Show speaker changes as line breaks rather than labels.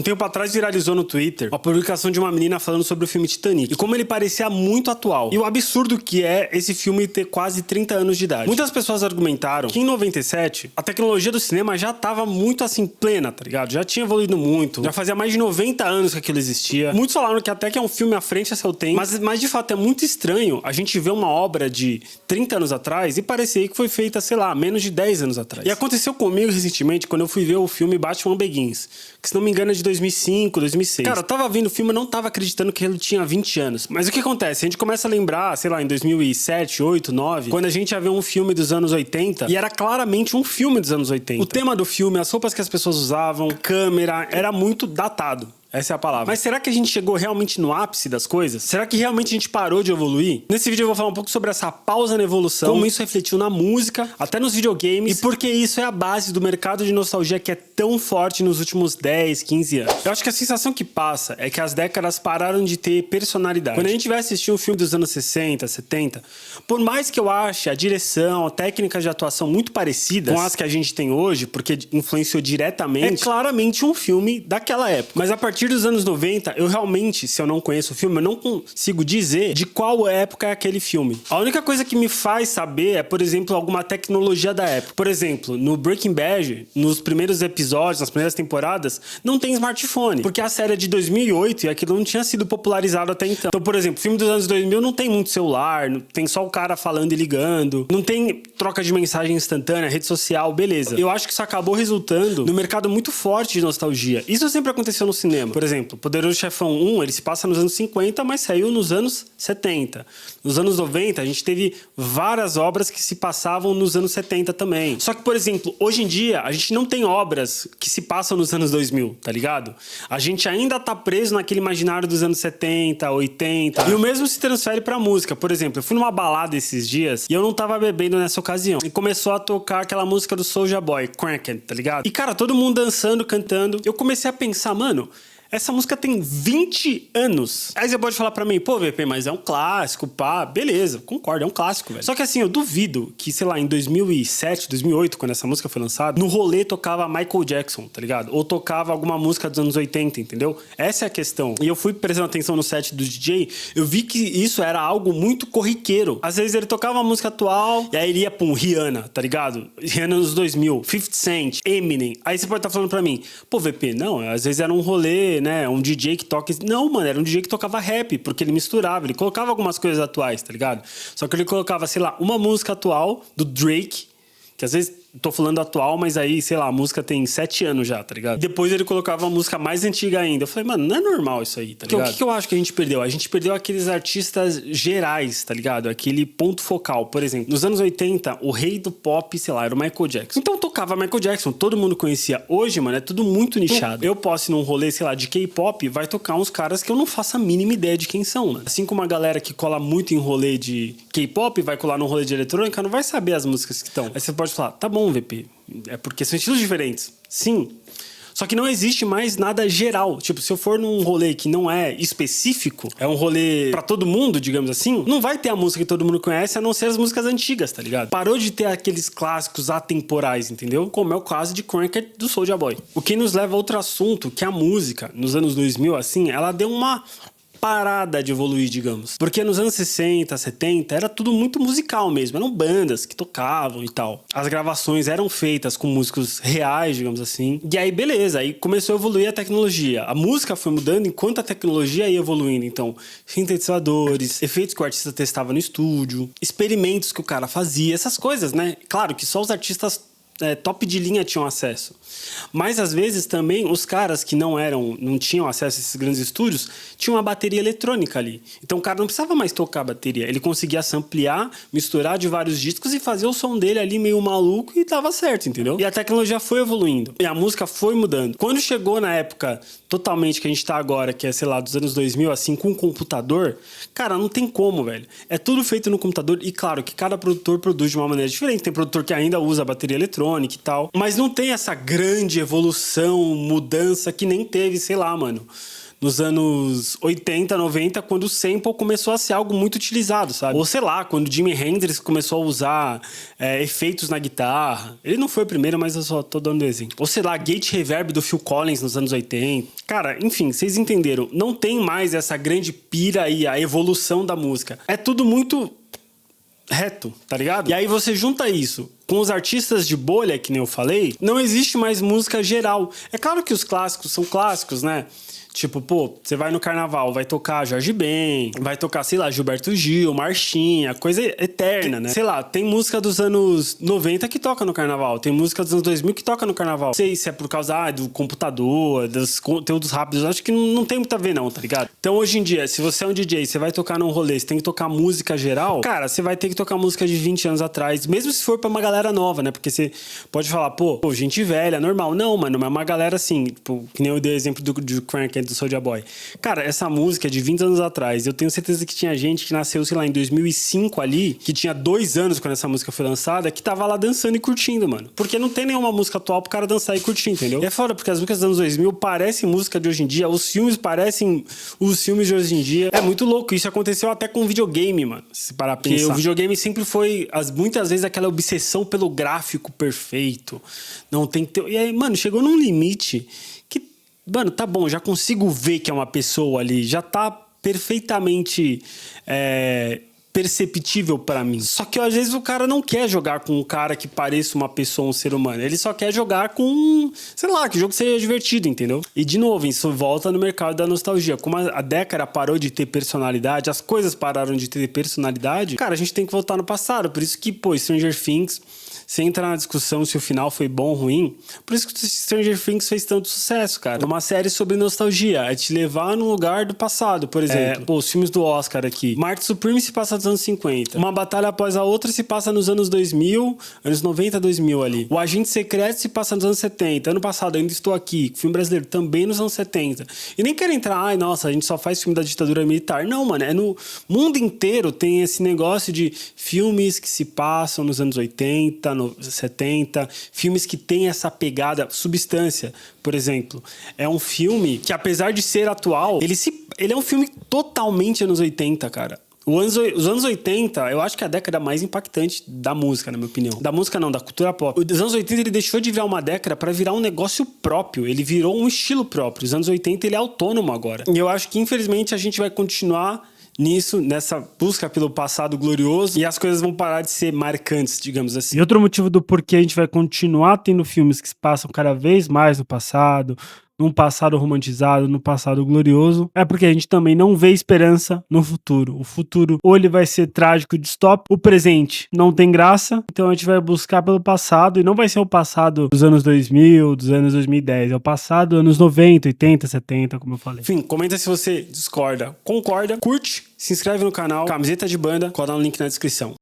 Um tempo atrás viralizou no Twitter uma publicação de uma menina falando sobre o filme Titanic e como ele parecia muito atual. E o absurdo que é esse filme ter quase 30 anos de idade. Muitas pessoas argumentaram que em 97 a tecnologia do cinema já tava muito assim plena, tá ligado? Já tinha evoluído muito, já fazia mais de 90 anos que aquilo existia. Muitos falaram que até que é um filme à frente a seu tempo, mas de fato é muito estranho a gente ver uma obra de 30 anos atrás e parecer que foi feita, sei lá, menos de 10 anos atrás. E aconteceu comigo recentemente quando eu fui ver o filme Batman Begins, que se não me engano é de 2005, 2006. Cara, eu tava vendo o filme e não tava acreditando que ele tinha 20 anos. Mas o que acontece? A gente começa a lembrar, sei lá, em 2007, 8, 9, quando a gente ia ver um filme dos anos 80 e era claramente um filme dos anos 80. O tema do filme, as roupas que as pessoas usavam, câmera, era muito datado. Essa é a palavra. Mas será que a gente chegou realmente no ápice das coisas? Será que realmente a gente parou de evoluir? Nesse vídeo eu vou falar um pouco sobre essa pausa na evolução, como isso refletiu na música, até nos videogames, e porque isso é a base do mercado de nostalgia que é tão forte nos últimos 10, 15 anos. Eu acho que a sensação que passa é que as décadas pararam de ter personalidade. Quando a gente vai assistir um filme dos anos 60, 70, por mais que eu ache a direção, a técnica de atuação muito parecidas com as que a gente tem hoje, porque influenciou diretamente, é claramente um filme daquela época. Mas a partir dos anos 90, eu realmente, se eu não conheço o filme, eu não consigo dizer de qual época é aquele filme. A única coisa que me faz saber é, por exemplo, alguma tecnologia da época. Por exemplo, no Breaking Bad, nos primeiros episódios, nas primeiras temporadas, não tem smartphone, porque a série é de 2008 e aquilo não tinha sido popularizado até então. Então, por exemplo, filme dos anos 2000 não tem muito celular, tem só o cara falando e ligando, não tem troca de mensagem instantânea, rede social, beleza. Eu acho que isso acabou resultando no mercado muito forte de nostalgia. Isso sempre aconteceu no cinema. Por exemplo, Poderoso Chefão 1, ele se passa nos anos 50, mas saiu nos anos 70. Nos anos 90, a gente teve várias obras que se passavam nos anos 70 também. Só que, por exemplo, hoje em dia, a gente não tem obras que se passam nos anos 2000, tá ligado? A gente ainda tá preso naquele imaginário dos anos 70, 80. E o mesmo se transfere pra música. Por exemplo, eu fui numa balada esses dias e eu não tava bebendo nessa ocasião. E começou a tocar aquela música do Soulja Boy, Crankin', tá ligado? E, cara, todo mundo dançando, cantando. Eu comecei a pensar, mano, essa música tem 20 anos. Aí você pode falar pra mim, pô, VP, mas é um clássico, pá. Beleza, concordo, é um clássico, velho. Só que assim, eu duvido que, sei lá, em 2007, 2008, quando essa música foi lançada, no rolê tocava Michael Jackson, tá ligado? Ou tocava alguma música dos anos 80, entendeu? Essa é a questão. E eu fui prestando atenção no set do DJ, eu vi que isso era algo muito corriqueiro. Às vezes ele tocava uma música atual, e aí ele ia pra um Rihanna, tá ligado? Rihanna nos 2000, 50 Cent, Eminem. Aí você pode estar falando pra mim, pô, VP, não, às vezes era um rolê, né, um DJ que toca... Não, mano, era um DJ que tocava rap, porque ele misturava, ele colocava algumas coisas atuais, tá ligado? Só que ele colocava, sei lá, uma música atual do Drake, que às vezes tô falando atual, mas aí, sei lá, a música tem 7 anos já, tá ligado? Depois ele colocava uma música mais antiga ainda. Eu falei, mano, não é normal isso aí, tá ligado? Então, o que eu acho que a gente perdeu? A gente perdeu aqueles artistas gerais, tá ligado? Aquele ponto focal. Por exemplo, nos anos 80, o rei do pop, sei lá, era o Michael Jackson. Então tocava Michael Jackson, todo mundo conhecia. Hoje, mano, é tudo muito nichado. Eu posso ir num rolê, sei lá, de K-pop, vai tocar uns caras que eu não faço a mínima ideia de quem são, né? Assim como a galera que cola muito em rolê de K-pop, vai colar num rolê de eletrônica, não vai saber as músicas que estão. Aí você pode falar, tá bom, VP, é porque são estilos diferentes. Sim. Só que não existe mais nada geral. Tipo, se eu for num rolê que não é específico, é um rolê pra todo mundo, digamos assim, não vai ter a música que todo mundo conhece, a não ser as músicas antigas, tá ligado? Parou de ter aqueles clássicos atemporais, entendeu? Como é o caso de Crankin' do Soulja Boy. O que nos leva a outro assunto, que a música, nos anos 2000, assim, ela deu uma parada de evoluir, digamos. Porque nos anos 60, 70, era tudo muito musical mesmo. Eram bandas que tocavam e tal. As gravações eram feitas com músicos reais, digamos assim. E aí, beleza. Aí começou a evoluir a tecnologia. A música foi mudando enquanto a tecnologia ia evoluindo. Então, sintetizadores, efeitos que o artista testava no estúdio, experimentos que o cara fazia, essas coisas, né? Claro que só os artistas top de linha tinham acesso. Mas às vezes também os caras que não tinham acesso a esses grandes estúdios tinham uma bateria eletrônica ali. Então o cara não precisava mais tocar a bateria. Ele conseguia samplear, misturar de vários discos e fazer o som dele ali meio maluco e dava certo, entendeu? E a tecnologia foi evoluindo. E a música foi mudando. Quando chegou na época totalmente que a gente tá agora, que é, sei lá, dos anos 2000, assim, com computador, cara, não tem como, velho. É tudo feito no computador e claro que cada produtor produz de uma maneira diferente. Tem produtor que ainda usa bateria eletrônica e tal, mas não tem essa grande evolução, mudança que nem teve, sei lá, mano, nos anos 80, 90, quando o sample começou a ser algo muito utilizado, sabe? Ou sei lá, quando o Jimi Hendrix começou a usar efeitos na guitarra. Ele não foi o primeiro, mas eu só tô dando exemplo. Ou sei lá, gate reverb do Phil Collins nos anos 80. Cara, enfim, vocês entenderam. Não tem mais essa grande pira aí, a evolução da música. É tudo muito reto, tá ligado? E aí você junta isso com os artistas de bolha, que nem eu falei, não existe mais música geral. É claro que os clássicos são clássicos, né? Tipo, pô, você vai no carnaval, vai tocar Jorge Ben, vai tocar, sei lá, Gilberto Gil, Marchinha, coisa eterna, né? Sei lá, tem música dos anos 90 que toca no carnaval, tem música dos anos 2000 que toca no carnaval. Não sei se é por causa do computador, dos conteúdos rápidos, acho que não tem muito a ver não, tá ligado? Então hoje em dia, se você é um DJ, você vai tocar num rolê, você tem que tocar música geral, cara, você vai ter que tocar música de 20 anos atrás, mesmo se for pra uma galera nova, né? Porque você pode falar, pô, gente velha, normal. Não, mano, é uma galera assim, tipo, que nem eu dei o exemplo do Crank do Soulja Boy. Cara, essa música é de 20 anos atrás. Eu tenho certeza que tinha gente que nasceu, sei lá, em 2005 ali, que tinha 2 anos quando essa música foi lançada, que tava lá dançando e curtindo, mano. Porque não tem nenhuma música atual pro cara dançar e curtir, entendeu? E é foda, porque as músicas dos anos 2000 parecem música de hoje em dia, os filmes parecem os filmes de hoje em dia. É muito louco. Isso aconteceu até com videogame, mano. Se parar pra pensar. Porque o videogame sempre foi, muitas vezes, aquela obsessão pelo gráfico perfeito. Não tem que ter... E aí, mano, chegou num limite que, mano, tá bom, já consigo ver que é uma pessoa ali, já tá perfeitamente perceptível pra mim. Só que às vezes o cara não quer jogar com um cara que pareça uma pessoa, um ser humano. Ele só quer jogar com, sei lá, que o jogo seja divertido, entendeu? E de novo, isso volta no mercado da nostalgia. Como a década parou de ter personalidade, as coisas pararam de ter personalidade, cara, a gente tem que voltar no passado. Por isso que, pô, Stranger Things... Sem entrar na discussão se o final foi bom ou ruim. Por isso que Stranger Things fez tanto sucesso, cara. É uma série sobre nostalgia. É te levar num lugar do passado, por exemplo. Pô, os filmes do Oscar aqui. Marte Supreme se passa nos anos 50. Uma batalha após a outra se passa nos anos 2000, anos 90, 2000 ali. O Agente Secreto se passa nos anos 70. Ano passado, Ainda Estou Aqui. Filme brasileiro também nos anos 70. E nem quero entrar, ai, nossa, a gente só faz filme da ditadura militar. Não, mano, é no mundo inteiro tem esse negócio de filmes que se passam nos anos 80, 70, filmes que tem essa pegada, Substância, por exemplo, é um filme que, apesar de ser atual, ele é um filme totalmente anos 80, cara. Os anos 80, eu acho que é a década mais impactante da música, na minha opinião. Da música não, da cultura pop. Os anos 80 ele deixou de virar uma década pra virar um negócio próprio. Ele virou um estilo próprio. Os anos 80 ele é autônomo agora. E eu acho que, infelizmente, a gente vai continuar nessa busca pelo passado glorioso, e as coisas vão parar de ser marcantes, digamos assim. E outro motivo do porquê a gente vai continuar tendo filmes que se passam cada vez mais no passado, num passado romantizado, no passado glorioso, é porque a gente também não vê esperança no futuro. O futuro ou ele vai ser trágico e distópico, o presente não tem graça, então a gente vai buscar pelo passado, e não vai ser o passado dos anos 2000, dos anos 2010, é o passado dos anos 90, 80, 70, como eu falei. Enfim, comenta se você discorda, concorda, curte, se inscreve no canal, camiseta de banda, cola no link na descrição.